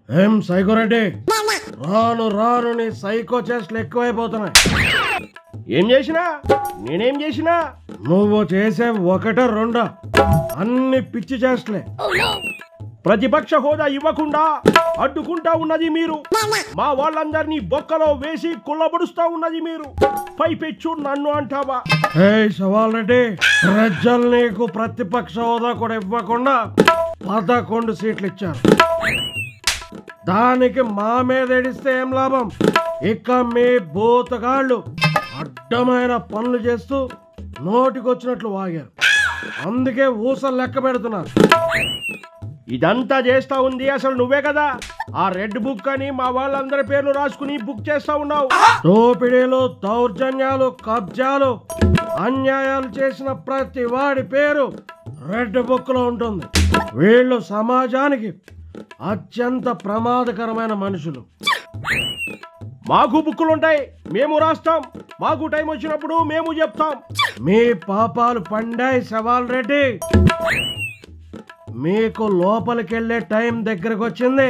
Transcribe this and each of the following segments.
ఏం సైకోరెడ్డి, రాను రాను నీ సైకో చేష్టలు ఎక్కువైపోతున్నాయి. ఏం చేసినా? నేనేం చేసినా? నువ్వు చేసే ఒకట రెండా అన్ని పిచ్చి చేష్టలే. ప్రతిపక్ష హోదా ఇవ్వకుండా అడ్డుకుంటా ఉన్నది మీరు. మా వాళ్ళందరినీ బొక్కలో వేసి కుల్లబడుస్తా ఉన్నది మీరు. పైపెచ్చు నన్ను అంటావా? హే సవాల్ రెడ్డి, ప్రజలు నీకు ప్రతిపక్ష హోదా కూడా ఇవ్వకుండా 11 సీట్లు ఇచ్చారు. దానికి మా మీద ఏడిస్తే ఏం లాభం? ఇక మీ బూతగాళ్ళు అడ్డమైన పనులు చేస్తూ నోటికొచ్చినట్లు వాగారు. అందుకే ఊసలు లెక్క పెడుతున్నారు. ఇదంతా చేస్తా ఉంది అసలు నువ్వే కదా. ఆ రెడ్ బుక్ అని మా వాళ్ళందరి పేర్లు రాసుకుని బుక్ చేస్తా ఉన్నావు. దోపిడీలు, దౌర్జన్యాలు, కబ్జాలు, అన్యాయాలు చేసిన ప్రతి వాడి పేరు రెడ్ బుక్ లో ఉంటుంది. వీళ్ళు సమాజానికి అత్యంత ప్రమాదకరమైన మనుషులు. మాకు బుక్కులుంటాయి, మేము రాస్తాం. మాకు టైం వచ్చినప్పుడు మేము చెప్తాం. మీ పాపాలు పండాయి సవాల్ రెడ్డి. మీకు లోపలికెళ్లే టైం దగ్గరకు వచ్చింది.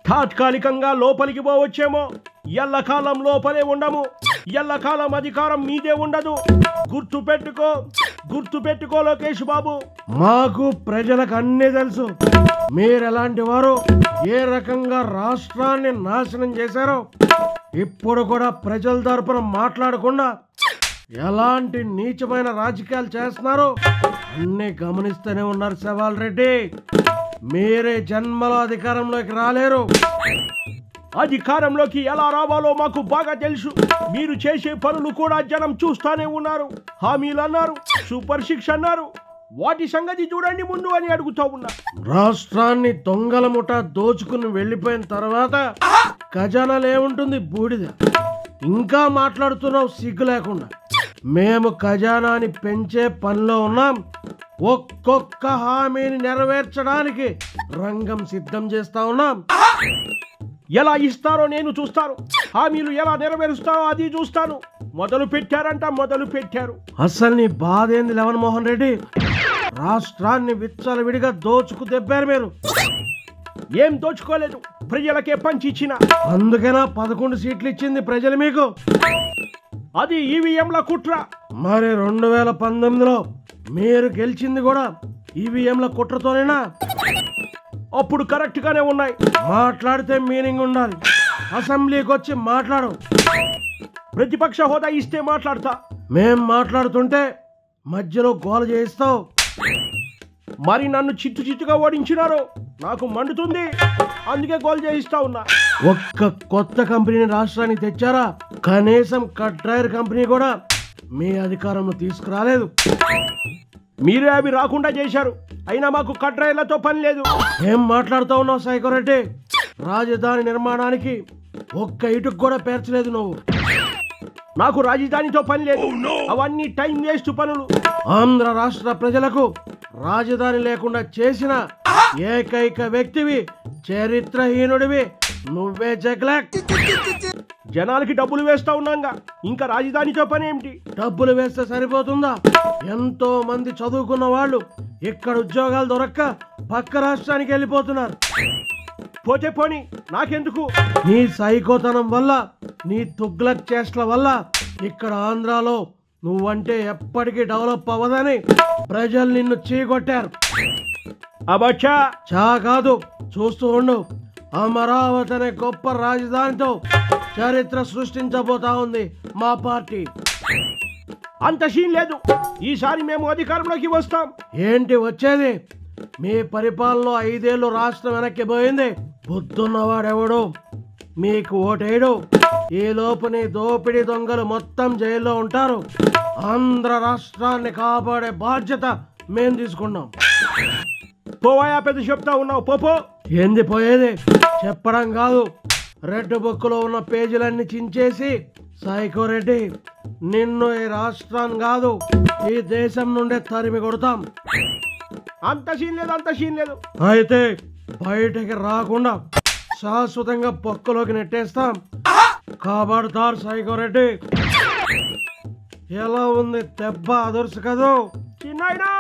తాత్కాలికంగా లోపలికి పోవచ్చేమో, ఎల్లకాలం లోపలే ఉండము. ఎల్లకాలం అధికారం మీదే ఉండదు. గుర్తు పెట్టుకో లోకేష్ బాబు. మాకు ప్రజలకు అన్నీ తెలుసు. మీరెలాంటి వారు, ఏ రకంగా రాష్ట్రాన్ని నాశనం చేశారో, ఇప్పుడు కూడా ప్రజల తరపున మాట్లాడకుండా ఎలాంటి నీచమైన రాజకీయాలు చేస్తున్నారో అన్నీ గమనిస్తూనే ఉన్నారు సవాల్ రెడ్డి. మీరే జన్మలో అధికారంలోకి రాలేరు. అధికారంలోకి ఎలా రావాలో మాకు బాగా తెలుసు. మీరు చేసే పనులు కూడా జనం చూస్తానే ఉన్నారు. హామీలు అన్నారు, సూపర్ 6 అన్నారు. వాటి సంగతి చూడండి ముందు అని అడుగుతా ఉన్నా. రాష్ట్రాన్ని దొంగల ముఠ దోచుకుని వెళ్ళిపోయిన తర్వాత ఖజానాలు ఏముంటుంది? బూడిద. ఇంకా మాట్లాడుతున్నావు సిగ్గు లేకుండా. మేము ఖజానాని పెంచే పనిలో ఉన్నాం. ఒక్కొక్క హామీని నెరవేర్చడానికి రంగం సిద్ధం చేస్తా ఉన్నాం. ఎలా ఇస్తారో నేను చూస్తాను. హామీలు ఎలా నెరవేరుస్తారో అది చూస్తాను. మొదలు పెట్టారు. అసలు నీ బాధ ఏంది లవన్ మోహన్ రెడ్డి? రాష్ట్రాన్ని విచ్చలవిడిగా దోచుకు దెబ్బారు మీరు. ఏం దోచుకోలేదు, ప్రజలకే పంచి ఇచ్చిన. అందుకేనా 11 సీట్లు ఇచ్చింది ప్రజలు మీకు? అది ఈవీఎంల కుట్ర. మరి 2019లో మీరు గెలిచింది కూడా ఈవీఎంల కుట్రతోనేనా? అప్పుడు కరెక్ట్ గానే ఉన్నాయి. మాట్లాడితే మీనింగ్ ఉండాలి. అసెంబ్లీకి వచ్చి మాట్లాడు. ప్రతిపక్ష హోదా ఇస్తే మాట్లాడతా. మేం మాట్లాడుతుంటే మధ్యలో గోల చేయిస్తావు. మరి నన్ను చిత్తుగా ఓడించినారు. నాకు మండుతుంది, అందుకే గోల్ చేయిస్తా ఉన్నా. ఒక్క కొత్త కంపెనీని రాష్ట్రానికి తెచ్చారా? కనీసం కట్ డ్రైవర్ కంపెనీ కూడా మీ అధికారంలో తీసుకురాలేదు. మీరే అవి రాకుండా చేశారు. అయినా మాకు కట్ డ్రైవర్లతో పని లేదు. ఏం మాట్లాడుతూ ఉన్నావు సైకోరెడ్డి? రాజధాని నిర్మాణానికి ఒక్క ఇటుకు కూడా పేర్చలేదు నువ్వు. నాకు రాజధానితో పని లేదు. అవన్నీ టైం వేస్ట్ పనులు. ఆంధ్ర రాష్ట్ర ప్రజలకు రాజధాని లేకుండా చేసిన ఏకైక వ్యక్తివి, చరిత్రహీనుడివి నువ్వే జగ్లాక్. జనాలకి డబ్బులు వేస్తా ఉన్నాగా, ఇంకా రాజధానితో పని ఏమిటి? డబ్బులు వేస్తే సరిపోతుందా? ఎంతో మంది చదువుకున్న వాళ్ళు ఇక్కడ ఉద్యోగాలు దొరక్క పక్క రాష్ట్రానికి వెళ్ళిపోతున్నారు. పోతే పోని, నాకెందుకు? నీ సైకోతనం వల్ల, నీ తుగ్లక్ చేష్టల వల్ల ఇక్కడ ఆంధ్రాలో నువ్వంటే ఎప్పటికీ డెవలప్ అవ్వదని ప్రజలు నిన్ను చీకొట్టారు. అబచ్చా చా కాదు, చూస్తూ ఉండు. అమరావతి అనే గొప్ప రాజధానితో చరిత్ర సృష్టించబోతా ఉంది మా పార్టీ. అంత సీన్ లేదు. ఈసారి మేము అధికారంలోకి వస్తాం. ఏంటి వచ్చేది? మీ పరిపాలనలో 5 ఏళ్ళు రాష్ట్రం వెనక్కి పోయింది. బుద్ధున్నవాడెవడు మీకు ఓటేయడు. ఈ లోపుని దోపిడీ దొంగలు మొత్తం జైల్లో ఉంటారు. ఆంధ్ర రాష్ట్రాన్ని కాపాడే బాధ్యత మేం తీసుకున్నాం. పోవాయా పెద్ద చెప్తా ఉన్నావు? పోపో. ఏంది పోయేది? చెప్పడం కాదు, రెడ్ బుక్ లో ఉన్న పేజీలన్నీ చించేసి సైకోరెడ్డి నిన్ను ఈ రాష్ట్రం కాదు ఈ దేశం నుండే తరిమి కొడతాం. అంత సీన్ లేదు. అయితే బయటికి రాకుండా శాశ్వతంగా పొక్కలోకి నెట్టేస్తాం. కాబడతారు సైకోరెడ్డి. ఎలా ఉంది దెబ్బ? అదుర్సు కదూ చిన్నాయనా?